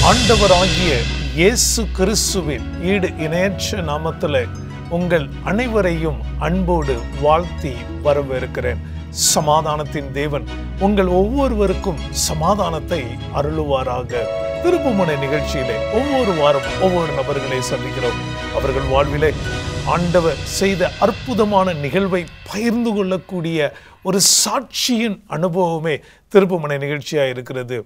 ஆண்டவராகிய இயேசு கிறிஸ்துவின் ஈடு இணையற்ற நாமத்தில் உங்கள் அனைவரையும் அன்போடு வாழ்த்தி வரவேற்கிறேன். சமாதானத்தின் தேவன் உங்கள் ஒவ்வொருவருக்கும் சமாதானத்தை அருளுவாராக. திருப்புமுனை நிகழ்ச்சியிலே ஒவ்வொரு வாரம் ஒவ்வொரு நபர்களை சந்திக்கிறோம். அவர்கள் வாழ்விலே ஆண்டவர் செய்த அற்புதமான நிகழ்வை பகிர்ந்து கொள்ளக்கூடிய ஒரு சாட்சியின் அனுபவமே திருப்புமுனை நிகழ்ச்சியாக இருக்கிறது.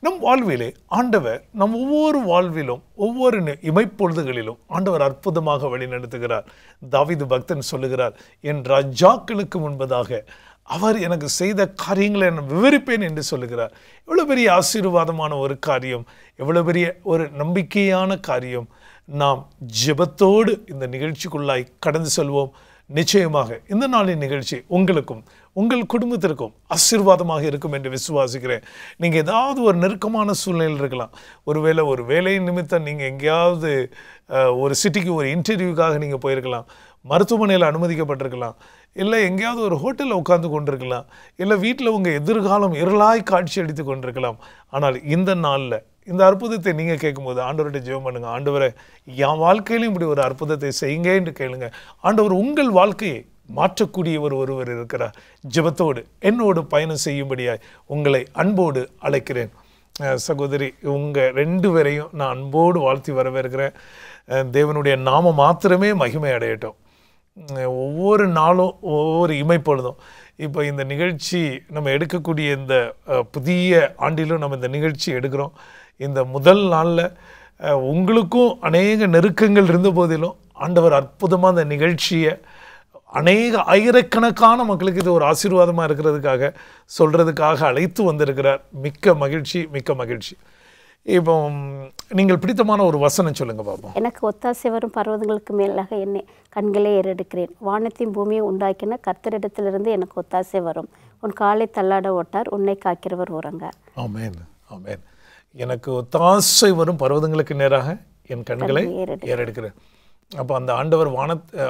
நம் வாழ்விலே ஆண்டவர் நம் ஒவ்வொரு வாழ்விலும் ஒவ்வொரு இமைப்பொழுதுகளிலும் ஆண்டவர் அற்புதமாக வழிநடத்துகிறார். தாவீது பக்தன் சொல்லுகிறார், என் ராஜாக்களுக்கு முன்பதாக அவர் எனக்கு செய்த காரியங்களை நான் விவரிப்பேன் என்று சொல்லுகிறார். எவ்வளோ பெரிய ஆசீர்வாதமான ஒரு காரியம், எவ்வளோ பெரிய ஒரு நம்பிக்கையான காரியம். நாம் ஜெபத்தோடு இந்த நிகழ்ச்சிக்குள்ளாய் கடந்து செல்வோம். நிச்சயமாக இந்த நாளின் நிகழ்ச்சி உங்களுக்கும் உங்கள் குடும்பத்திற்கும் ஆசீர்வாதமாக இருக்கும் என்று விசுவாசிக்கிறேன். நீங்கள் ஏதாவது ஒரு நெருக்கமான சூழ்நிலையில் இருக்கலாம். ஒருவேளை ஒரு வேலை நிமித்தம் நீங்கள் எங்கேயாவது ஒரு சிட்டிக்கு ஒரு இன்டர்வியூக்காக நீங்கள் போயிருக்கலாம், மருத்துவமனையில் அனுமதிக்கப்பட்டிருக்கலாம், இல்லை எங்கேயாவது ஒரு ஹோட்டலில் உட்கார்ந்து கொண்டிருக்கலாம், இல்லை வீட்டில் உங்கள் எதிர்காலம் இருளாய் காட்சி அளித்து கொண்டிருக்கலாம். ஆனால் இந்த நாளில் இந்த அற்புதத்தை நீங்கள் கேட்கும்போது ஆண்டவர்கிட்ட ஜெபம் பண்ணுங்க. ஆண்டவரை என் வாழ்க்கையிலும் இப்படி ஒரு அற்புதத்தை செய்யுங்க என்று கேளுங்க. ஆண்டவர் உங்கள் வாழ்க்கையை மாற்றக்கூடிய ஒருவர் இருக்கிறார். ஜெபத்தோடு என்னோடு பயணம் செய்யும்படியாய் உங்களை அன்போடு அழைக்கிறேன். சகோதரி, உங்கள் 2 பேரையும் நான் அன்போடு வாழ்த்தி வரவேற்கிறேன். தேவனுடைய நாமம் மாத்திரமே மகிமை அடையட்டும். ஒவ்வொரு நாளும் ஒவ்வொரு இமைப்பொழுதும் இப்போ இந்த நிகழ்ச்சி நம்ம எடுக்கக்கூடிய இந்த புதிய ஆண்டிலும் நம்ம இந்த நிகழ்ச்சி எடுக்கிறோம். இந்த முதல் நாளில் உங்களுக்கும் அநேக நெருக்கங்கள் இருந்த போதிலும் ஆண்டவர் அற்புதமாக இந்த நிகழ்ச்சியை அநேக ஆயிரக்கணக்கான மக்களுக்கு இது ஒரு ஆசீர்வாதமாக இருக்கிறதுக்காக சொல்கிறதுக்காக அழைத்து வந்திருக்கிறார். மிக்க மகிழ்ச்சி, மிக்க மகிழ்ச்சி. இப்போ நீங்கள் பிடித்தமான ஒரு வசனம் சொல்லுங்கள் பாப்போம். எனக்கு ஒத்தாசை வரும் பர்வதங்களுக்கு மேலாக என்னை கண்களே ஏறெடுக்கிறேன். வானத்தையும் பூமியை உண்டாக்கின கர்த்தரிடத்திலிருந்து எனக்கு ஒத்தாசை வரும். உன் காலை தள்ளாட ஓட்டார், உன்னை காக்கிறவர் உறங்கார். ஆமென், ஆமென். எனக்கு ஒத்தாசை வரும் பர்வதங்களுக்கு நேராக என் கண்களை ஏறெடுக்கிறேன். அப்போ அந்த ஆண்டவர்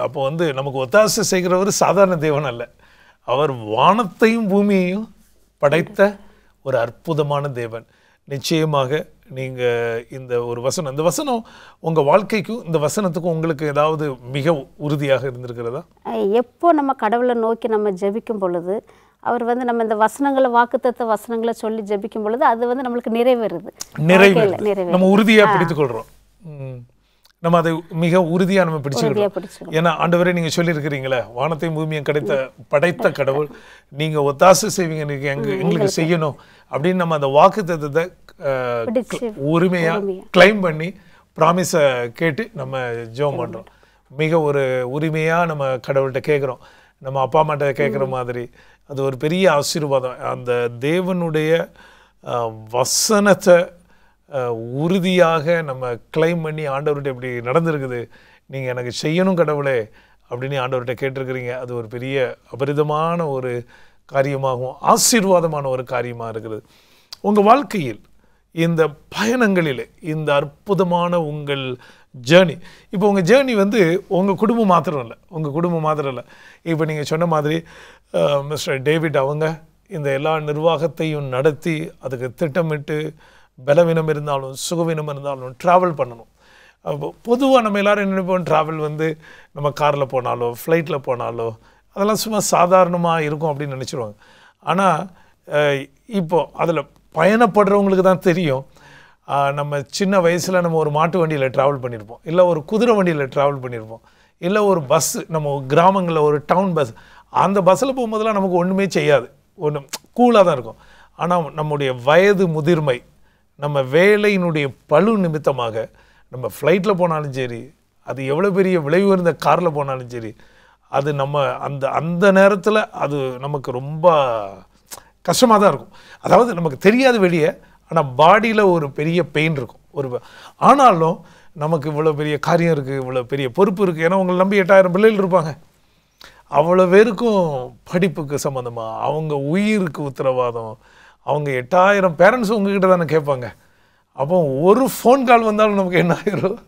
அப்போ நமக்கு ஒத்தாசை செய்கிறவர் சாதாரண தேவன் அல்ல. அவர் வானத்தையும் பூமியையும் படைத்த ஒரு அற்புதமான தேவன். நிச்சயமாக நீங்கள் இந்த ஒரு வசனம், இந்த வசனம் உங்கள் வாழ்க்கைக்கும் இந்த வசனத்துக்கும் உங்களுக்கு ஏதாவது மிக உறுதியாக இருந்திருக்கிறதா? எப்போ நம்ம கடவுளை நோக்கி நம்ம ஜெபிக்கும் பொழுது அவர் நம்ம இந்த வசனங்களை, வாக்குத்தத்த வசனங்களை சொல்லி ஜெபிக்கும் பொழுது அது நம்மளுக்கு நிறைவேறுது. நம்ம உறுதியாக பிடித்துக்கொள்கிறோம். நம்ம அதை மிக உறுதியாக நம்ம பிடிச்சிருக்கோம். ஏன்னா ஆண்டவரே நீங்கள் சொல்லியிருக்கிறீங்களே, வானத்தையும் பூமியும் படைத்த கடவுள், நீங்கள் ஒத்தாசை செய்வீங்க, நீங்கள் எங்களுக்கு செய்யணும் அப்படின்னு நம்ம அந்த வாக்குத்தத்தத்தை உரிமையாக கிளைம் பண்ணி ப்ராமிஸை கேட்டு நம்ம ஜெபம் பண்ணுறோம். மிக ஒரு உரிமையாக நம்ம கடவுள்கிட்ட கேட்குறோம். நம்ம அப்பா அம்மாட்ட கேட்குற மாதிரி அது ஒரு பெரிய ஆசீர்வாதம். அந்த தேவனுடைய வசனத்தை உறுதியாக நம்ம கிளைம் பண்ணி ஆண்டவர்கிட்ட இப்படி நடந்திருக்குது, நீங்கள் எனக்கு செய்யணும் கடவுளே அப்படின்னு ஆண்டவர்கிட்ட கேட்டிருக்கிறீங்க. அது ஒரு பெரிய அபரிதமான ஒரு காரியமாகவும் ஆசீர்வாதமான ஒரு காரியமாக இருக்கிறது. உங்கள் வாழ்க்கையில் இந்த பயணங்களில் இந்த அற்புதமான உங்கள் ஜேர்னி, இப்போ உங்கள் ஜேர்னி உங்கள் குடும்பம் மாத்திரம் இல்லை. இப்போ நீங்கள் சொன்ன மாதிரி மிஸ்டர் டேவிட் அவங்க இந்த எல்லா நிர்வாகத்தையும் நடத்தி அதுக்கு திட்டமிட்டு பலவீனம் இருந்தாலும் சுகவீனம் இருந்தாலும் ட்ராவல் பண்ணணும். அப்போ பொதுவாக நம்ம எல்லோரும் நினைப்போம், ட்ராவல் நம்ம காரில் போனாலோ ஃப்ளைட்டில் போனாலோ அதெல்லாம் சும்மா சாதாரணமாக இருக்கும் அப்படின்னு நினச்சிடுவாங்க. ஆனால் இப்போது அதில் பயணப்படுறவங்களுக்கு தான் தெரியும். நம்ம சின்ன வயசில் நம்ம ஒரு மாட்டு வண்டியில் ட்ராவல் பண்ணியிருப்போம், இல்லை ஒரு குதிரை வண்டியில் ட்ராவல் பண்ணியிருப்போம், இல்லை ஒரு பஸ்ஸு, நம்ம கிராமங்களில் ஒரு டவுன் பஸ், அந்த பஸ்ஸில் போகும்போதெல்லாம் நமக்கு ஒன்றுமே செய்யாது, கூலாக தான் இருக்கும். ஆனால் நம்முடைய வயது முதிர்மை, நம்ம வேலையினுடைய பளு நிமித்தமாக நம்ம ஃப்ளைட்டில் போனாலும் சரி, அது எவ்வளோ பெரிய விளைவு இருந்த காரில் போனாலும் சரி, அது நம்ம அந்த நேரத்தில் அது நமக்கு ரொம்ப கஷ்டமாக தான் இருக்கும். அதாவது நமக்கு தெரியாது வெளியே, ஆனால் பாடியில் ஒரு பெரிய பெயின் இருக்கும். ஆனாலும் நமக்கு இவ்வளோ பெரிய காரியம் இருக்குது, இவ்வளோ பெரிய பொறுப்பு இருக்குது. ஏன்னா உங்களை நம்பி 8000 பிள்ளைகள் இருப்பாங்க. அவ்வளோ பேருக்கும் படிப்புக்கு சம்மந்தமாக, அவங்க உயிருக்கு உத்தரவாதம், அவங்க 8000 பேரண்ட்ஸ் உங்ககிட்ட தானே கேட்பாங்க. அப்போ ஒரு ஃபோன் கால் வந்தாலும் நமக்கு என்ன ஆகிரும்,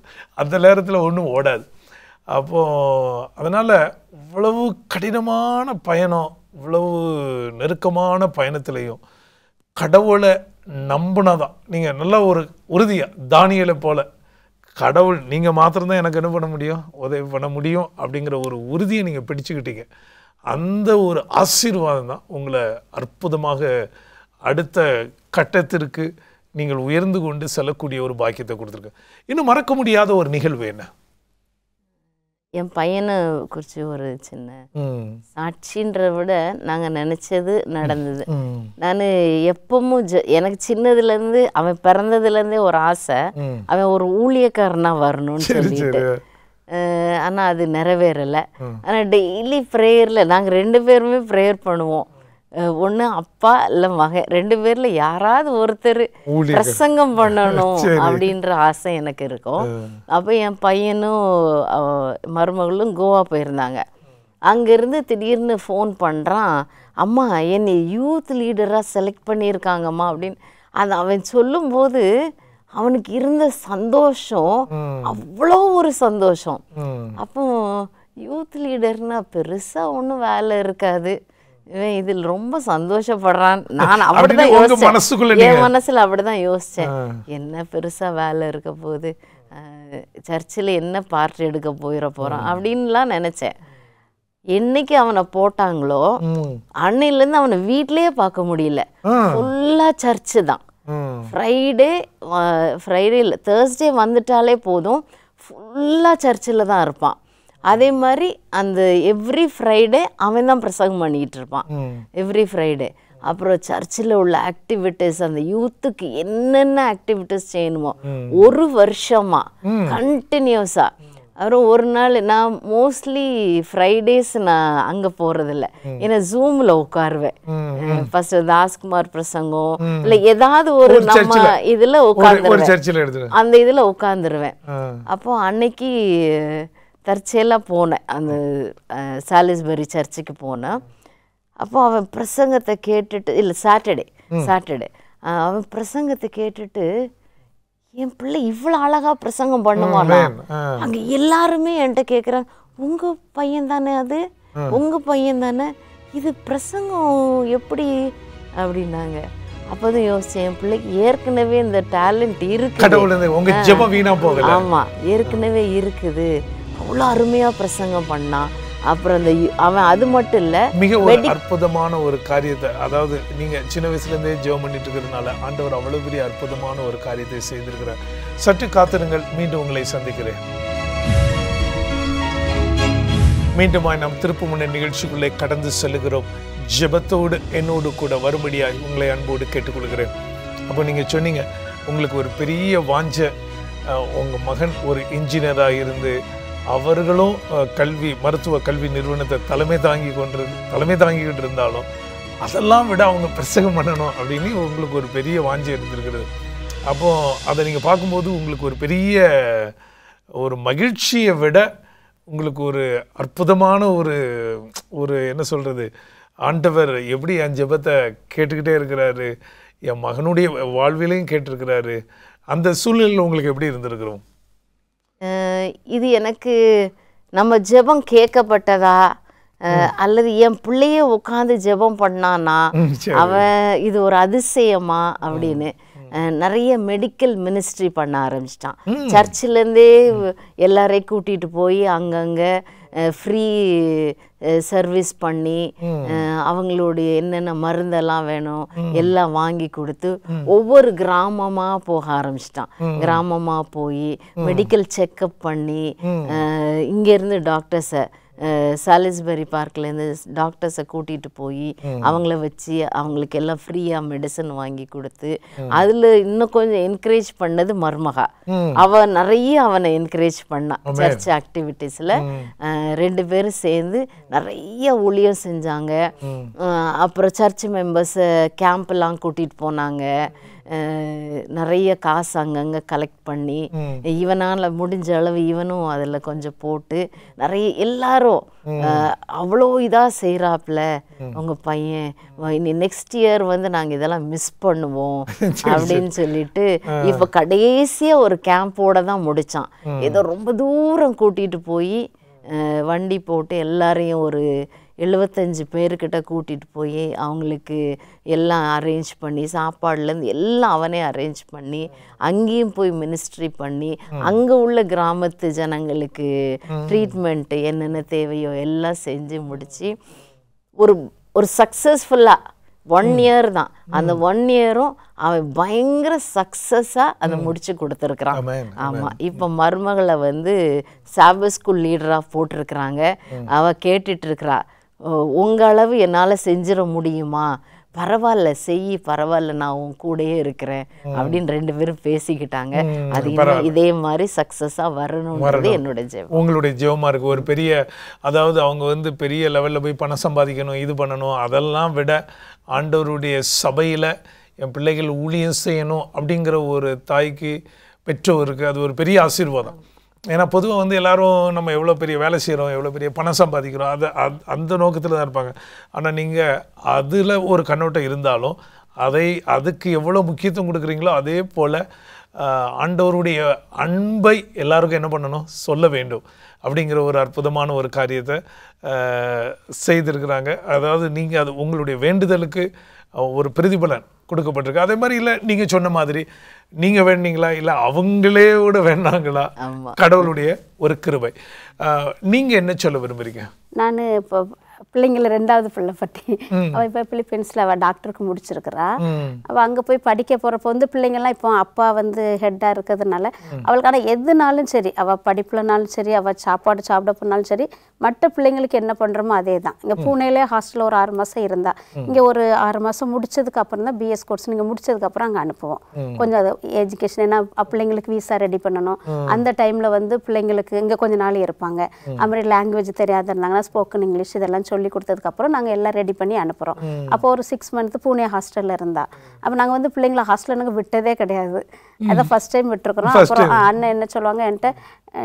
அந்த நேரத்தில் ஒன்றும் ஓடாது. அப்போது அதனால் இவ்வளவு கடினமான பயணம், இவ்வளவு நெருக்கமான பயணத்திலையும் கடவுளை நம்பினாதான் நீங்கள் நல்ல ஒரு உறுதியாக தானியலை போல கடவுள் நீங்கள் மாத்திரம்தான் எனக்கு என்ன பண்ண முடியும், உதவி பண்ண முடியும் அப்படிங்கிற ஒரு உறுதியை நீங்கள் பிடிச்சுக்கிட்டீங்க. அந்த ஒரு ஆசீர்வாதம் தான் உங்களை அற்புதமாக அடுத்த கட்டத்திற்கு நீங்கள் உயர்ந்து கொண்டு செல்லக்கூடிய ஒரு பாக்கியத்தை கொடுத்துருக்கு. இன்னும் மறக்க முடியாத ஒரு நிகழ்வு என்ன? என் பையனை குறித்து ஒரு சின்ன சாட்சின்ற விட நாங்கள் நினச்சது நடந்தது. நான் எப்பவும் எனக்கு சின்னதுலேருந்து அவன் பிறந்ததுலேருந்தே ஒரு ஆசை, அவன் ஒரு ஊழியக்காரனாக வரணும்னு சொல்லிட்டு. ஆனால் அது நிறைவேறலை. ஆனால் டெய்லி ப்ரேயரில் நாங்கள் 2 பேருமே ப்ரேயர் பண்ணுவோம். ஒன்று அப்பா இல்லை மகன், 2 பேரில் யாராவது ஒருத்தர் பிரசங்கம் பண்ணணும் அப்படின்ற ஆசை எனக்கு இருக்கும். அப்போ என் பையனும் மருமகளும் கோவா போயிருந்தாங்க. அங்கேருந்து திடீர்னு ஃபோன் பண்ணுறான், அம்மா என்னை யூத் லீடராக செலக்ட் பண்ணியிருக்காங்கம்மா அப்படின்னு. அது அவன் சொல்லும்போது அவனுக்கு இருந்த சந்தோஷம் அவ்வளோ ஒரு சந்தோஷம். அப்போ யூத் லீடர்னா பெருசாக ஒன்றும் வேலை இருக்காது, இவன் இதில் ரொம்ப சந்தோஷப்படுறான். நான் அப்படிதான் யோசிச்சேன், என் மனசில் அப்படிதான் யோசித்தேன். என்ன பெருசாக வேலை இருக்க போகுது, சர்ச்சில் என்ன பார்ட் எடுக்க போகிறான் அப்படின்லாம் நினச்சேன். என்னைக்கு அவனை போட்டாங்களோ அன்னையிலேருந்து அவனை வீட்லேயே பார்க்க முடியல. ஃபுல்லாக சர்ச்சு தான். ஃப்ரைடே இல்லை, தேர்ஸ்டே வந்துட்டாலே போதும், ஃபுல்லாக சர்ச்சில் தான் இருப்பான். அதே மாதிரி அந்த எவ்ரி ஃப்ரைடே அவன் தான் பிரசங்கம் பண்ணிக்கிட்டு இருப்பான், எவ்ரி ஃப்ரைடே. அப்புறம் சர்ச்சில் உள்ள ஆக்டிவிட்டீஸ், அந்த யூத்துக்கு என்னென்ன ஆக்டிவிட்டீஸ் செய்யணுமோ 1 வருஷமா கண்டினியூஸாக. அப்புறம் ஒரு நாள் நான் மோஸ்ட்லி ஃப்ரைடேஸ் நான் அங்கே போகிறதில்ல, ஏன்னா ஜூமில் உட்காருவேன். ஃபர்ஸ்ட் தாஸ்குமார் பிரசங்கம் இல்லை ஏதாவது ஒரு நம்ம இதில் உட்காந்துருவேன், அந்த இதில் உட்காந்துருவேன். அப்போ அன்னைக்கு தற்செயலாக போனேன், அந்த சாலிஸ்பரி சர்ச்சுக்கு போனேன். அப்போ அவன் பிரசங்கத்தை கேட்டுட்டு, இல்லை சாட்டர்டே அவன் பிரசங்கத்தை கேட்டுட்டு, என் பிள்ளை இவ்வளோ அழகாக பிரசங்கம் பண்ணுவானா? அங்கே எல்லாருமே என்கிட்ட கேட்குறாங்க, உங்கள் பையன் தானே அது, உங்கள் பையன் தானே இது, பிரசங்கம் எப்படி அப்படின்னாங்க. அப்போதான் யோசிச்சேன், என் பிள்ளைக்கு ஏற்கனவே இந்த டேலண்ட் இருக்குது. ஆமாம், ஏற்கனவே இருக்குது, அவ்வளோ அருமையாக பிரசங்கம் பண்ணான். அப்புறம் அந்த அவன் அது மட்டும் இல்லை, மிக ஒரு அற்புதமான ஒரு காரியத்தை, அதாவது நீங்கள் சின்ன வயசுலேருந்தே ஜெபம் பண்ணிட்டு இருக்கிறதுனால ஆண்டவர் அவ்வளோ பெரிய அற்புதமான ஒரு காரியத்தை செய்திருக்கிறார். சற்று காத்திருங்கள், மீண்டும் உங்களை சந்திக்கிறேன். மீண்டுமாய் நாம் திருப்புமுனை நிகழ்ச்சிக்குள்ளே கடந்து செல்லுகிறோம். ஜெபத்தோடு என்னோடு கூட வரும்படியாய் உங்களை அன்போடு கேட்டுக்கொள்கிறேன். அப்போ நீங்கள் சொன்னீங்க உங்களுக்கு ஒரு பெரிய வாஞ்ச, உங்கள் மகன் ஒரு இன்ஜினியராக இருந்து அவர்களும் மருத்துவ கல்வி நிறுவனத்தை தலைமை தாங்கிக்கிட்டு இருந்தாலும் அதெல்லாம் விட அவங்க பிரசங்கம் பண்ணணும் அப்படின்னு உங்களுக்கு ஒரு பெரிய வாஞ்சி இருந்திருக்கிறது. அப்போது அதை நீங்கள் பார்க்கும்போது உங்களுக்கு ஒரு பெரிய ஒரு மகிழ்ச்சியை விட உங்களுக்கு ஒரு அற்புதமான ஒரு என்ன சொல்கிறது, ஆண்டவர் எப்படி என் ஜெபத்தை கேட்டுக்கிட்டே இருக்கிறாரு, என் மகனுடைய வாழ்விலையும் கேட்டிருக்கிறாரு. அந்த சூழ்நிலையில் உங்களுக்கு எப்படி இருந்திருக்கிறோம்? இது எனக்கு நம்ம ஜெபம் கேட்கப்பட்டதா அல்லது என் பிள்ளையே உட்காந்து ஜெபம் பண்ணானா, அவன் இது ஒரு அதிசயமா அப்படின்னு நிறைய மெடிக்கல் மினிஸ்ட்ரி பண்ண ஆரம்பிச்சிட்டான். சர்ச்சிலேருந்தே எல்லாரையும் கூட்டிகிட்டு போய் அங்கங்கே ஃப்ரீ சர்வீஸ் பண்ணி அவங்களுடைய என்னென்ன மருந்தெல்லாம் வேணும் எல்லாம் வாங்கி கொடுத்து ஒவ்வொரு கிராமமாக போக ஆரம்பிச்சிட்டான். கிராமமாக போய் மெடிக்கல் செக்கப் பண்ணி இங்கேருந்து டாக்டர்ஸை சாலிஸ்பரி பார்க்லேருந்து டாக்டர்ஸை கூட்டிகிட்டு போய் அவங்கள வச்சு அவங்களுக்கு எல்லாம் ஃப்ரீயாக மெடிசன் வாங்கி கொடுத்து அதில் இன்னும் கொஞ்சம் என்கரேஜ் பண்ணது மருமகா. அவனை என்கரேஜ் பண்ணான். சர்ச் ஆக்டிவிட்டீஸில் 2 பேரும் சேர்ந்து நிறைய ஊழியம் செஞ்சாங்க. அப்புறம் சர்ச் மெம்பர்ஸை கேம்ப்லாம் கூட்டிகிட்டு போனாங்க. நிறைய காசு அங்கங்கே கலெக்ட் பண்ணி இவனால் முடிஞ்ச அளவு இவனும் அதில் கொஞ்சம் போட்டு நிறைய எல்லாரும் அவ்வளோ இதாக செய்கிறாப்புல உங்கள் பையன், இனி நெக்ஸ்ட் இயர் நாங்கள் இதெல்லாம் மிஸ் பண்ணுவோம் அப்படின்னு சொல்லிட்டு இப்போ கடைசியாக ஒரு கேம்போட தான் முடித்தான். ஏதோ ரொம்ப தூரம் கூட்டிகிட்டு போய் வண்டி போட்டு எல்லாரையும் ஒரு 75 பேர்கிட்ட கூட்டிகிட்டு போய் அவங்களுக்கு எல்லாம் அரேஞ்ச் பண்ணி சாப்பாடுலேருந்து எல்லாம் அவனே அரேஞ்ச் பண்ணி அங்கேயும் போய் மினிஸ்ட்ரி பண்ணி அங்கே உள்ள கிராமத்து ஜனங்களுக்கு ட்ரீட்மெண்ட்டு என்னென்ன தேவையோ எல்லாம் செஞ்சு முடித்து ஒரு சக்ஸஸ்ஃபுல்லாக 1 இயர் தான். அந்த 1 இயரும் அவன் பயங்கர சக்ஸஸாக அதை முடிச்சு கொடுத்துருக்குறான். ஆமாம், இப்போ மருமகளை வந்து சாபத் ஸ்கூல் லீடராக போட்டிருக்கிறாங்க. அவள் கேட்டுட்டு இருக்கிறா, உங்கள் அளவு என்னால் செஞ்சிட முடியுமா, பரவாயில்ல செய், பரவாயில்ல நான் உன் கூடயே இருக்கிறேன் அப்படின்னு 2 பேரும் பேசிக்கிட்டாங்க. அது இதே மாதிரி சக்ஸஸாக வரணும்ன்றது என்னோட ஜெபம். உங்களுடைய ஜெபமாக இருக்குது. ஒரு பெரிய, அதாவது அவங்க வந்து பெரிய லெவலில் போய் பணம் சம்பாதிக்கணும், இது பண்ணணும், அதெல்லாம் விட ஆண்டவருடைய சபையில் என் பிள்ளைகள் ஊழியம் செய்யணும் அப்படிங்கிற ஒரு தாய்க்கு, பெற்றோருக்கு அது ஒரு பெரிய ஆசீர்வாதம். ஏன்னா பொதுவாக வந்து எல்லோரும் நம்ம எவ்வளோ பெரிய வேலை செய்கிறோம், எவ்வளோ பெரிய பணம் சம்பாதிக்கிறோம், அந்த நோக்கத்தில் தான் இருப்பாங்க. ஆனால் நீங்கள் அதில் ஒரு கண்ணோட்டம் இருந்தாலும் அதுக்கு எவ்வளோ முக்கியத்துவம் கொடுக்குறீங்களோ அதே போல் ஆண்டவருடைய அன்பை எல்லாருக்கும் என்ன பண்ணணும், சொல்ல வேண்டும் அப்படிங்கிற ஒரு அற்புதமான ஒரு காரியத்தை செய்திருக்கிறாங்க. அதாவது நீங்கள் அது உங்களுடைய வேண்டுதலுக்கு ஒரு பிரதிபலன் கொடுக்கப்பட்டிருக்கு. அதே மாதிரி இல்லை நீங்கள் சொன்ன மாதிரி நீங்கள் வேண்டிங்களா இல்லை அவங்களே கூட வேண்டாங்களா, கடவுளுடைய ஒரு கிருபை. நீங்கள் என்ன சொல்ல விரும்புகிறீங்க? நான் இப்போ பிள்ளைங்கள 2வது பிள்ளை பற்றி, அவள் இப்போ பிலிப்பைன்ஸில் அவள் டாக்டருக்கு முடிச்சிருக்கிறா. அவள் அங்கே போய் படிக்க போகிறப்போ வந்து பிள்ளைங்கள்லாம் இப்போ அப்பா வந்து ஹெட்டாக இருக்கிறதுனால அவளுக்கான எதுனாலும் சரி, அவள் படிப்புலனாலும் சரி, அவள் சாப்பாடு சாப்பிட போனாலும் சரி, மற்ற பிள்ளைங்களுக்கு என்ன பண்ணுறோமோ அதே தான். இங்கே பூனேலே ஹாஸ்டலில் ஒரு 6 மாதம் இருந்தா, இங்கே ஒரு 6 மாதம் முடிச்சதுக்கு அப்புறம் தான் பிஎஸ் கோர்ஸ் நீங்கள் முடிச்சதுக்கப்புறம் அங்கே அனுப்புவோம். கொஞ்சம் அது எஜுகேஷன், ஏன்னா பிள்ளைங்களுக்கு வீசா ரெடி பண்ணணும். அந்த டைமில் வந்து பிள்ளைங்களுக்கு இங்கே கொஞ்ச நாள் இருப்பாங்க. அது மாதிரி லாங்குவேஜ் தெரியாத இருந்தாங்கன்னா ஸ்போக்கன் இங்கிலீஷ் இதெல்லாம் சொல்லி கொடுத்ததுக்கப்புறம் நாங்கள் எல்லாம் ரெடி பண்ணி அனுப்புகிறோம். அப்போ ஒரு 6 மந்த் பூனே ஹாஸ்டலில் இருந்தா. அப்போ நாங்கள் வந்து பிள்ளைங்களை ஹாஸ்டலில் நாங்கள் விட்டதே கிடையாது. அதான் ஃபர்ஸ்ட் டைம் விட்டுருக்குறோம். அப்புறம் அண்ணன் என்ன சொல்லுவாங்க என்கிட்ட,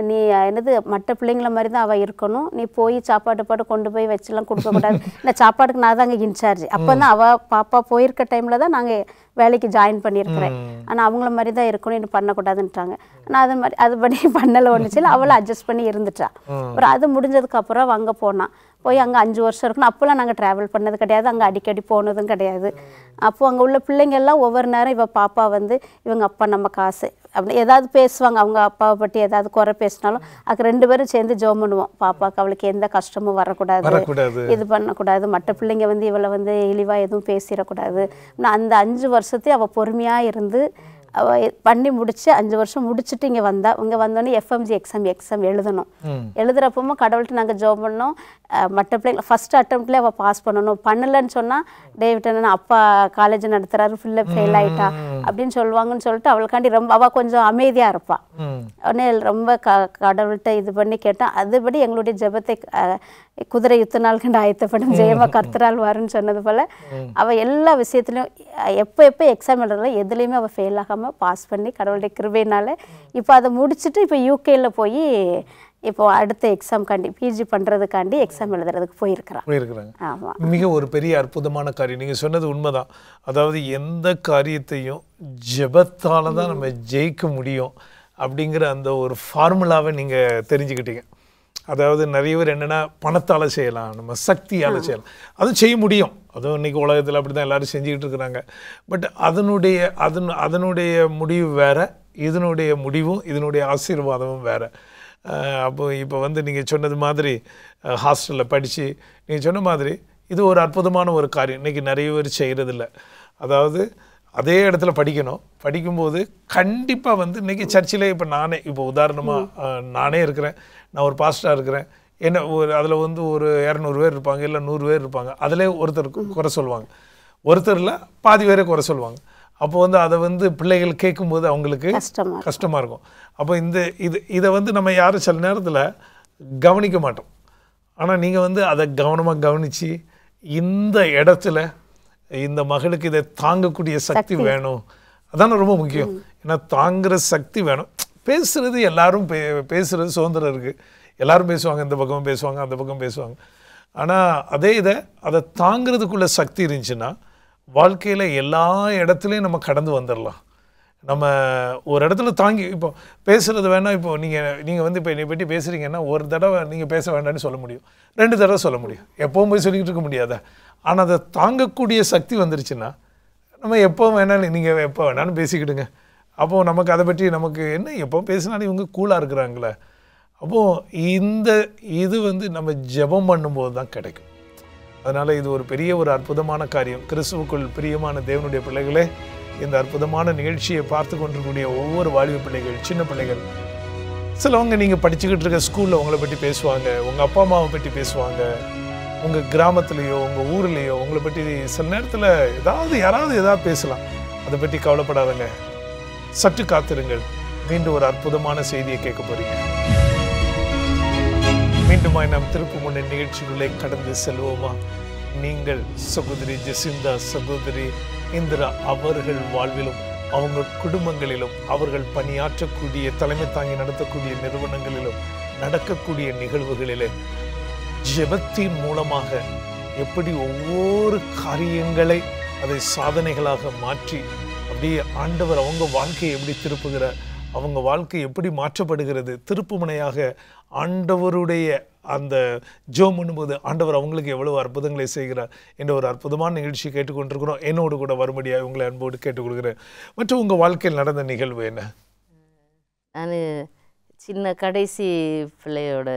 நீ என்னது மற்ற பிள்ளைங்கள மாதிரி தான் அவள் இருக்கணும், நீ போய் சாப்பாடு கொண்டு போய் வச்சுலாம் கொடுக்கக்கூடாது. இல்லை சாப்பாடுக்கு நான் தான் அங்கே இன்சார்ஜ். அப்போ தான் அவள் பாப்பா போயிருக்க டைமில் தான் நாங்கள் வேலைக்கு ஜாயின் பண்ணியிருக்கிறேன். ஆனால் அவங்கள மாதிரி தான் இருக்கணும், இன்னும் பண்ணக்கூடாதுன்ட்டாங்க. நான் அதுபடி பண்ணலை ஒன்றுச்சு. அவளை அட்ஜஸ்ட் பண்ணி இருந்துட்டா. அப்புறம் அது முடிஞ்சதுக்கப்புறம் அவள் அங்கே போனான். போய் அங்கே 5 வருஷம் இருக்கணும். அப்போல்லாம் நாங்கள் ட்ராவல் பண்ணது கிடையாது, அங்கே அடிக்கடி போனதும் கிடையாது. அப்போது அங்கே உள்ள பிள்ளைங்கள்லாம் ஒவ்வொரு நேரம் இவள் பாப்பா வந்து இவங்க அப்பா நம்ம காசு அப்படி ஏதாவது பேசுவாங்க, அவங்க அப்பாவை பற்றி ஏதாவது குறை பேசினாலும் அதுக்கு 2 பேரும் சேர்ந்து ஜெபம் பண்ணுவோம். பாப்பாவுக்கு அவளுக்கு எந்த கஷ்டமும் வரக்கூடாது, இது பண்ணக்கூடாது, மற்ற பிள்ளைங்க வந்து இவளை வந்து இழிவாக எதுவும் பேசிடக்கூடாது. ஆனால் அந்த 5 வருஷத்தையும் அவள் பொறுமையாக இருந்து அவள் பண்ணி முடிச்சு 5 வருஷம் முடிச்சுட்டு இங்கே வந்தா. இங்கே வந்தோடனே எஃப்எம்ஜி எக்ஸாம் எழுதணும். எழுதுறப்பவும் கடவுள்கிட்ட நாங்கள் ஜெபம் பண்ணோம். மற்ற பிள்ளைங்க ஃபஸ்ட் அட்டம்ப்ட்லேயே அவள் பாஸ் பண்ணணும். பண்ணலைன்னு சொன்னால் டேவிட் என்ன அப்பா காலேஜ் நடத்துகிறாரு, ஃபுல்லாக ஃபெயில் ஆகிட்டா அப்படின்னு சொல்லுவாங்கன்னு சொல்லிட்டு அவளுக்காண்டி ரொம்ப அவள் கொஞ்சம் அமைதியாக இருப்பாள். உடனே ரொம்ப கடவுள்கிட்ட இது பண்ணி கேட்டான். அதுபடி எங்களுடைய ஜெபத்தை குதிரை யுத்த நாள் கண்டு ஆயத்தப்படும் ஜெயமா கர்த்தரால் வரும்னு சொன்னது போல் அவள் எல்லா விஷயத்துலையும் எப்போ எக்ஸாம் எழுதுறதுல எதுலேயுமே அவள் ஃபெயில் ஆகாமல் பாஸ் பண்ணி கடவுளுடைய கிருபையினால இப்போ அதை முடிச்சுட்டு இப்போ யூகேல போய் இப்போ அடுத்த எக்ஸாம் பிஜி பண்ணுறதுக்காண்டி எக்ஸாம் எழுதுறதுக்கு போயிருக்கிறாங்க. ஆமாம், மிக ஒரு பெரிய அற்புதமான காரியம். நீங்கள் சொன்னது உண்மைதான். அதாவது எந்த காரியத்தையும் ஜெபத்தால் தான் நம்ம ஜெயிக்க முடியும் அப்படிங்கிற அந்த ஒரு ஃபார்முலாவை நீங்கள் தெரிஞ்சுக்கிட்டீங்க. அதாவது நிறைய பேர் என்னென்னா பணத்தால் செய்யலாம், நம்ம சக்தியால் செய்யலாம், அதுவும் செய்ய முடியும். அதுவும் இன்றைக்கி உலகத்தில் அப்படி தான் எல்லோரும் செஞ்சுக்கிட்டு இருக்கிறாங்க. பட் அதனுடைய முடிவு வேறு, இதனுடைய முடிவும் இதனுடைய ஆசீர்வாதமும் வேறு. இப்போ வந்து நீங்கள் சொன்னது மாதிரி ஹாஸ்டலில் படித்து நீங்கள் சொன்ன மாதிரி இது ஒரு அற்புதமான ஒரு காரியம். இன்றைக்கி நிறைய பேர் செய்கிறதில்ல. அதாவது அதே இடத்துல படிக்கும்போது கண்டிப்பாக வந்து இன்றைக்கி சர்ச்சில் இப்போ உதாரணமாக நானே இருக்கிறேன், நான் ஒரு பாஸ்டராக இருக்கிறேன். என்ன அதில் வந்து ஒரு 200 பேர் இருப்பாங்க, இல்லை 100 பேர் இருப்பாங்க. அதிலே ஒருத்தர் குறை சொல்லுவாங்க, ஒருத்தரில் பாதி பேரே குறை சொல்லுவாங்க. அப்போ வந்து அதை வந்து பிள்ளைகள் கேட்கும்போது அவங்களுக்கு கஷ்டமாக இருக்கும். அப்போ இதை வந்து நம்ம யாரும் சில நேரத்தில் கவனிக்க மாட்டோம். ஆனால் நீங்கள் வந்து அதை கவனமாக கவனித்து இந்த இடத்துல இந்த மகளுக்கு இதை தாங்கக்கூடிய சக்தி வேணும், அதான ரொம்ப முக்கியம். ஏன்னா தாங்குகிற சக்தி வேணும். பேசுகிறது எல்லாரும் பேசுகிறது சுதந்திரம் இருக்குது, எல்லாரும் பேசுவாங்க, இந்த பக்கமும் பேசுவாங்க, அந்த பக்கம் பேசுவாங்க. ஆனால் அதை தாங்கிறதுக்குள்ள சக்தி இருந்துச்சுன்னா வாழ்க்கையில் எல்லா இடத்துலையும் நம்ம கடந்து வந்துடலாம். நம்ம ஒரு இடத்துல தாங்கி இப்போ பேசுறது வேணால் இப்போ நீங்கள் வந்து இப்போ என்னை பற்றி பேசுகிறீங்கன்னா ஒரு தடவை நீங்கள் பேச வேண்டாம்னு சொல்ல முடியும், 2 தடவை சொல்ல முடியும், எப்பவும் போய் சொல்லிக்கிட்டு இருக்க முடியாதா? ஆனால் அதை தாங்கக்கூடிய சக்தி வந்துருச்சுன்னா நம்ம எப்போ வேணாலும் நீங்கள் எப்போ வேணாலும் பேசிக்கிடுங்க. அப்போது நமக்கு அதை பற்றி நமக்கு என்ன எப்போ பேசினாலும் இவங்க கூலாக இருக்கிறாங்களே. அப்போது இது வந்து நம்ம ஜெபம் பண்ணும்போது தான் கிடைக்கும். அதனால் இது ஒரு பெரிய ஒரு அற்புதமான காரியம். கிறிஸ்துவுக்குள் பிரியமான தேவனுடைய பிள்ளைகளே, இந்த அற்புதமான நிகழ்ச்சியை பார்த்து கொண்டிருக்கக்கூடிய ஒவ்வொரு வாலிப பிள்ளைகள், சின்ன பிள்ளைகள், சிலவங்க நீங்கள் படிச்சுக்கிட்டு இருக்க ஸ்கூலில் உங்களை பற்றி பேசுவாங்க, உங்கள் அப்பா அம்மாவை பற்றி பேசுவாங்க, உங்கள் கிராமத்துலேயோ உங்கள் ஊர்லேயோ உங்களை பற்றி சில நேரத்தில் யாராவது ஏதாவது பேசலாம். அதை பற்றி கவலைப்படாதங்க, சற்று காத்திருங்கள். மீண்டும் ஒரு அற்புதமான செய்தியை கேட்க போறீங்க. மீண்டுமாய் நாம் திருப்பு முன்ன நிகழ்ச்சிகளை கடந்து செல்வோமா? நீங்கள் சகோதரி ஜெசிந்தா, சகோதரி இந்திரா அவர்கள் வாழ்விலும் அவங்க குடும்பங்களிலும் அவர்கள் பணியாற்றக்கூடிய தலைமை தாங்கி நடத்தக்கூடிய நிறுவனங்களிலும் நடக்கக்கூடிய நிகழ்வுகளிலே ஜெபத்தின் மூலமாக எப்படி ஒவ்வொரு காரியங்களை அதை சாதனைகளாக மாற்றி அப்படியே ஆண்டவர் அவங்க வாழ்க்கையை எப்படி திருப்புகிறார், அவங்க வாழ்க்கை எப்படி மாற்றப்படுகிறது, திருப்புமுனையாக ஆண்டவருடைய அந்த ஜெபம் பண்ணும்போது ஆண்டவர் அவங்களுக்கு எவ்வளவு அற்புதங்களை செய்கிறார் என்ற ஒரு அற்புதமான நிகழ்ச்சி கேட்டுக்கொண்டிருக்கிறோம். என்னோடு கூட வரும்படியாக உங்களை அன்போடு கேட்டுக்கொள்கிறேன். மற்றும் உங்கள் வாழ்க்கையில் நடந்த நிகழ்வு என்ன? நான் சின்ன கடைசி பிள்ளையோட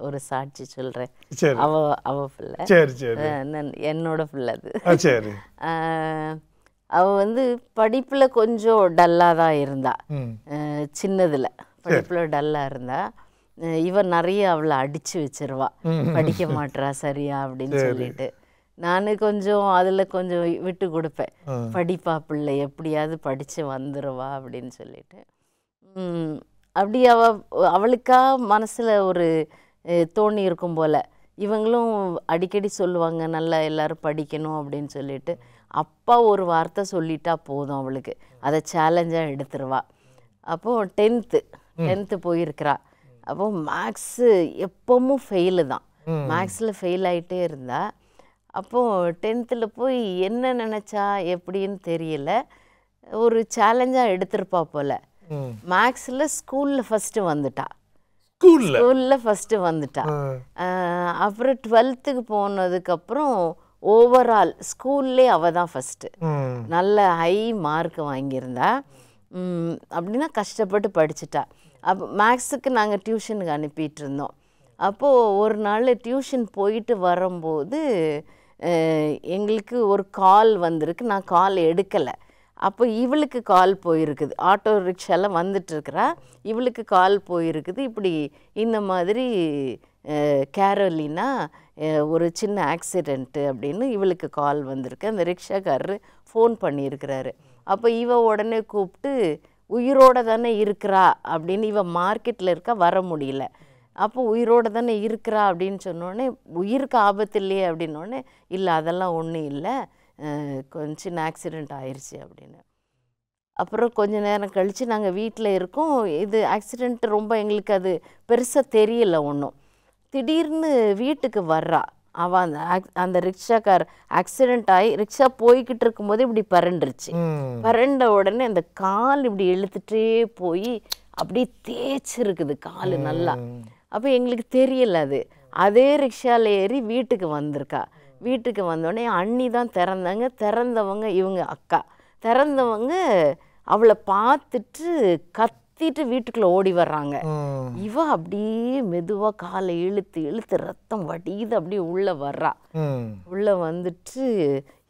ஒரு சாட்சி சொல்கிறேன். சரி, அவ பிள்ளை. சரி சரி, என்னோட பிள்ளை அது. சரி. அவள் வந்து படிப்பில் கொஞ்சம் டல்லாக தான் இருந்தா. சின்னதில் படிப்பில் டல்லாக இருந்தா. இவன் நிறைய அவளை அடித்து வச்சிருவா, படிக்க மாட்றா சரியா அப்படின்னு சொல்லிட்டு. நான் கொஞ்சம் அதில் கொஞ்சம் விட்டு கொடுப்பேன், படிப்பா பிள்ளை எப்படியாவது படித்து வந்துடுவா அப்படின்னு சொல்லிட்டு. அப்படி அவளுக்கா மனசில் ஒரு தோணி இருக்கும் போல். இவங்களும் அடிக்கடி சொல்லுவாங்க நல்லா எல்லோரும் படிக்கணும் அப்படின்னு சொல்லிட்டு. அப்பா ஒரு வார்த்தை சொல்லிட்டா போதும் அவளுக்கு, அதை சேலஞ்சாக எடுத்துருவா. அப்போது டென்த்து போயிருக்கிறா. அப்போது மேக்ஸு எப்பவும் ஃபெயிலு தான், மேக்ஸில் ஃபெயில் ஆகிட்டே இருந்தா. அப்போது 10th போய் என்ன நினச்சா எப்படின்னு தெரியல, ஒரு சேலஞ்சாக எடுத்திருப்பா போல். மேக்ஸில் ஸ்கூலில் ஃபஸ்ட்டு வந்துட்டா. ஸ்கூலில் ஃபஸ்ட்டு வந்துட்டா. அப்புறம் 12th போனதுக்கப்புறம் ஓவரால் ஸ்கூல்லே அவள் தான் ஃபஸ்ட்டு. நல்ல ஹை மார்க் வாங்கியிருந்தா. அப்படின்னா கஷ்டப்பட்டு படிச்சுட்டா. அப்போ மேக்ஸுக்கு நாங்கள் டியூஷனுக்கு அனுப்பிட்டு இருந்தோம். அப்போது ஒரு நாள் டியூஷன் போயிட்டு வரும்போது எங்களுக்கு ஒரு கால் வந்திருக்கு. நான் கால் எடுக்கலை. அப்போ இவளுக்கு கால் போயிருக்குது, ஆட்டோ ரிக்ஷாவில் வந்துட்டுருக்குறா, இவளுக்கு கால் போயிருக்குது. இப்படி இந்த மாதிரி கேரோலினா ஒரு சின்ன ஆக்சிடெண்ட்டு அப்படின்னு இவளுக்கு கால் வந்திருக்கு. அந்த ரிக்ஷாக்காரர் ஃபோன் பண்ணியிருக்கிறாரு. அப்போ இவ உடனே கூப்பிட்டு உயிரோடு தானே இருக்கிறா அப்படின்னு, இவ மார்க்கெட்டில் இருக்கா, வர முடியல. அப்போ உயிரோடு தானே இருக்கிறா அப்படின்னு சொன்னோடனே, உயிருக்கு ஆபத்து இல்லையே அப்படின்னோடனே, இல்லை அதெல்லாம் ஒன்றும் இல்லை, கொஞ்சம் சின்ன ஆக்சிடெண்ட் ஆயிடுச்சு அப்படின்னு. அப்புறம் கொஞ்ச நேரம் கழித்து நாங்கள் வீட்டில் இருக்கோம். இது ஆக்சிடெண்ட் ரொம்ப எங்களுக்கு அது பெருசாக தெரியல ஒன்றும். திடீர்னு வீட்டுக்கு வர்றா அவள். அந்த ரிக்ஷாக்கார் ஆக்சிடெண்ட் ஆகி ரிக்ஷா போய்கிட்டு இருக்கும்போது இப்படி பரண்டுருச்சு. பரண்ட உடனே அந்த கால் இப்படி இழுத்துட்டே போய் அப்படியே தேய்ச்சிருக்குது கால் நல்லா. அப்போ எங்களுக்கு தெரியல அது. அதே ரிக்ஷாவில் ஏறி வீட்டுக்கு வந்திருக்கா. வீட்டுக்கு வந்தோடனே அண்ணி தான் திறந்தவங்க இவங்க அக்கா. திறந்தவங்க அவளை பார்த்துட்டு கத்திட்டு வீட்டுக்குள்ளே ஓடி வர்றாங்க. இவ அப்படியே மெதுவாக காலை இழுத்து ரத்தம் வடியுது, அப்படியே உள்ளே வர்றா. உள்ளே வந்துட்டு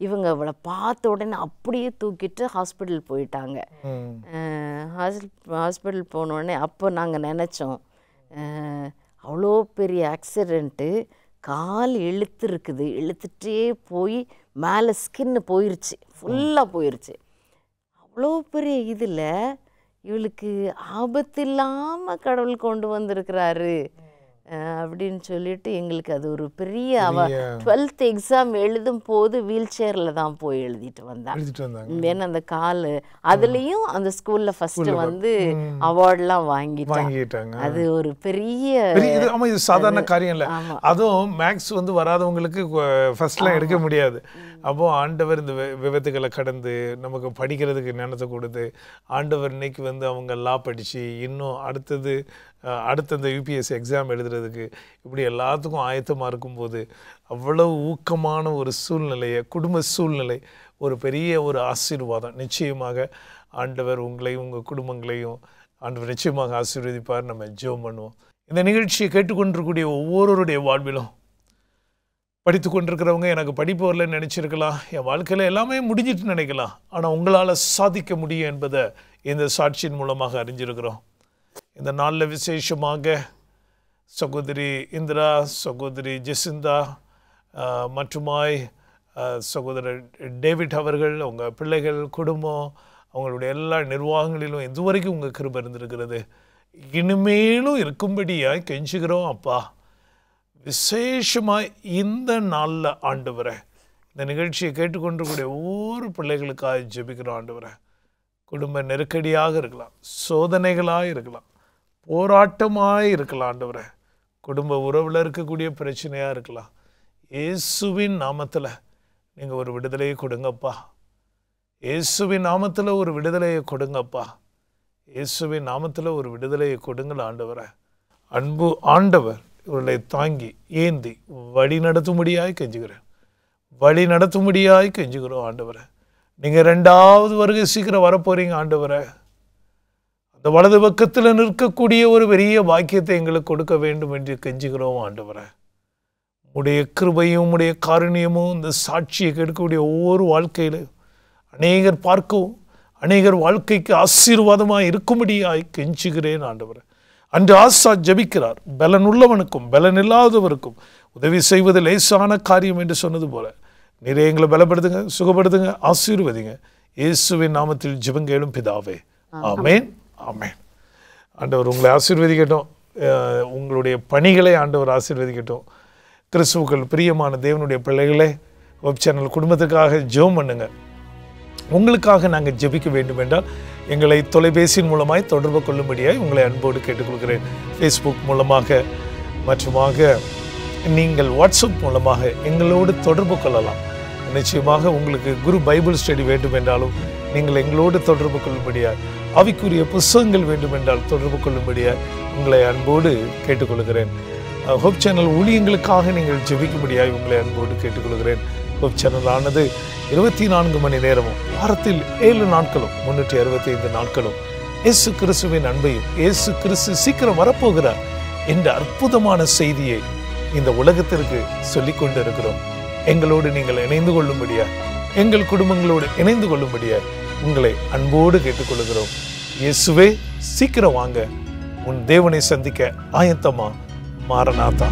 இவங்க அவளை பார்த்த உடனே அப்படியே தூக்கிட்டு ஹாஸ்பிட்டல் போயிட்டாங்க. ஹாஸ்பிட்டல் போனோடனே அப்போ நாங்கள் நினச்சோம், அவ்வளோ பெரிய ஆக்சிடெண்ட்டு, கால் இழுத்துட்டே போய் மேலே ஸ்கின்னு போயிடுச்சு, ஃபுல்லாக போயிடுச்சு. அவ்வளோ பெரிய இதில் இவளுக்கு ஆபத்து இல்லாமல் கடவுள் கொண்டு வந்திருக்கிறாரு அப்படின்னு சொல்லிட்டு எங்களுக்கு அது ஒரு பெரிய. அவள் 12th எக்ஸாம் எழுதும் போது வீல் சேரில் தான் போய் எழுதிட்டு வந்தாங்க. ஏன்னா அந்த கால் அதுலேயும் அந்த ஸ்கூலில் ஃபஸ்ட்டு வந்து அவார்ட்லாம் வாங்கிட்டாங்க. அது ஒரு பெரிய இது சாதாரண காரியம் இல்லை. அதுவும் மேக்ஸ் வந்து வராதவங்களுக்கு ஃபர்ஸ்ட்லாம் எடுக்க முடியாது. அப்போ ஆண்டவர் இந்த விபத்துக்களை கடந்து நமக்கு படிக்கிறதுக்கு ஞானத்தை கொடுத்து ஆண்டவர் இன்னைக்கு வந்து அவங்க லா படித்து இன்னும் அடுத்தது யூபிஎஸ்சி எக்ஸாம் எழுதுறதுக்கு இப்படி எல்லாத்துக்கும் ஆயத்தமாக இருக்கும்போது அவ்வளவு ஊக்கமான ஒரு சூழ்நிலையை, குடும்ப சூழ்நிலை, ஒரு பெரிய ஒரு ஆசீர்வாதம். நிச்சயமாக ஆண்டவர் உங்களையும் உங்கள் குடும்பங்களையும் ஆண்டவர் நிச்சயமாக ஆசீர்வதிப்பார். நம்ம ஜெபம் பண்ணுவோம். இந்த நிகழ்ச்சியை கேட்டுக்கொண்டிருக்கக்கூடிய ஒவ்வொருவருடைய வாழ்விலும் படித்து கொண்டிருக்கிறவங்க எனக்கு படிப்பு வரலன்னு நினச்சிருக்கலாம், என் வாழ்க்கையில் எல்லாமே முடிஞ்சிட்டு நினைக்கலாம், ஆனால் உங்களால் சாதிக்க முடியும் என்பதை இந்த சாட்சியின் மூலமாக அறிஞ்சிருக்கிறோம். இந்த நாளில் விசேஷமாக சகோதரி இந்திரா, சகோதரி ஜெசிந்தா மற்றுமாய் சகோதரர் டேவிட் அவர்கள், அவங்க பிள்ளைகள், குடும்பம், அவங்களுடைய எல்லா நிர்வாகங்களிலும் இதுவரைக்கும் உங்கள் கிருபை இருந்திருக்கிறது. இனிமேலும் இருக்கும்படியாய் கெஞ்சுகிறோம் அப்பா. விசேஷமாக இந்த நாளில் ஆண்டவரை இந்த நிகழ்ச்சியை கேட்டுக்கொண்டிருக்கூடிய ஒவ்வொரு பிள்ளைகளுக்காக ஜெபிக்கிறோம் ஆண்டவரை. குடும்ப நெருக்கடியாக இருக்கலாம், சோதனைகளாக இருக்கலாம், போராட்டமாக இருக்கலாம் ஆண்டவரை, குடும்ப உறவில் இருக்கக்கூடிய பிரச்சனையாக இருக்கலாம். இயேசுவின் நாமத்தில் நீங்கள் ஒரு விடுதலையை கொடுங்கப்பா. இயேசுவின் நாமத்தில் ஒரு விடுதலையை கொடுங்கப்பா. இயேசுவின் நாமத்தில் ஒரு விடுதலையை கொடுங்கள் ஆண்டவரை. அன்பு ஆண்டவர் இவர்களை தாங்கி ஏந்தி வழி நடத்தும்படியாய் கெஞ்சுகிறேன். வழி நடத்தும்படியாய் கெஞ்சுகிறோம் ஆண்டவரை. நீங்கள் 2வது வருகை சீக்கிரம் வரப்போறீங்க ஆண்டவரை. அந்த வலது பக்கத்தில் நிற்கக்கூடிய ஒரு பெரிய பாக்கியத்தை எங்களுக்கு கொடுக்க வேண்டும் என்று கெஞ்சுகிறோம் ஆண்டவரை. உடைய கிருபையும் உடைய காருண்யமும் இந்த சாட்சியை கெடுக்கக்கூடிய ஒவ்வொரு வாழ்க்கையில் அநேகர் பார்க்கவும் அநேகர் வாழ்க்கைக்கு ஆசீர்வாதமாக இருக்கும்படியாய் கெஞ்சுகிறேன் ஆண்டவரை. அன்று ஆசா ஜபிக்கிறார், பலன் உள்ளவனுக்கும் பலன் இல்லாதவருக்கும் உதவி செய்வது லேசான காரியம் என்று சொன்னது போல நிறைய எங்களை பலப்படுத்துங்க, சுகப்படுத்துங்க, ஆசீர்வதிங்க. இயேசுவின் நாமத்தில் ஜெபங்கேளும் பிதாவே, ஆமேன், ஆமேன். ஆண்டவர் உங்களை ஆசீர்வதிக்கட்டும். உங்களுடைய பணிகளை ஆண்டவர் ஆசீர்வதிக்கட்டும். கிறிஸ்துவுக்குள் பிரியமான தேவனுடைய பிள்ளைகளே, வெப் சேனல் குடும்பத்துக்காக ஜெபம் பண்ணுங்க. உங்களுக்காக நாங்கள் ஜெபிக்க வேண்டும் என்றால் எங்களை தொலைபேசியின் மூலமாய் தொடர்பு கொள்ளும்படியாய் உங்களை அன்போடு கேட்டுக்கொள்கிறேன். ஃபேஸ்புக் மூலமாக மற்றுமாக நீங்கள் வாட்ஸ்அப் மூலமாக எங்களோடு தொடர்பு கொள்ளலாம். நிச்சயமாக உங்களுக்கு குரு பைபிள் ஸ்டடி வேண்டும் என்றாலும் நீங்கள் எங்களோடு தொடர்பு கொள்ளும்படியாய், ஆவிக்குரிய புத்தகங்கள் வேண்டும் என்றால் தொடர்பு கொள்ளும்படியாய் உங்களை அன்போடு கேட்டுக்கொள்கிறேன். ஹோப் சேனல் ஊழியங்களுக்காக நீங்கள் ஜெபிக்கும்படியாய் உங்களை அன்போடு கேட்டுக்கொள்கிறேன். ஹோப் சேனல் ஆனது 24 மணி நேரமும் வாரத்தில் 7 நாட்களும் 365 நாட்களும் இயேசு கிறிஸ்துவின் அன்பையும் இயேசு கிறிஸ்து சீக்கிரம் வரப்போகிறார் என்ற அற்புதமான செய்தியை இந்த உலகத்திற்கு சொல்லிக் கொண்டு இருக்கிறோம். எங்களோடு நீங்கள் இணைந்து கொள்ளும்படியா, எங்கள் குடும்பங்களோடு இணைந்து கொள்ளும்படியா உங்களை அன்போடு கேட்டுக்கொள்கிறோம். இயேசுவே சீக்கிரம் வாங்க, உன் தேவனை சந்திக்க ஆயத்தமா. மாரநாதா.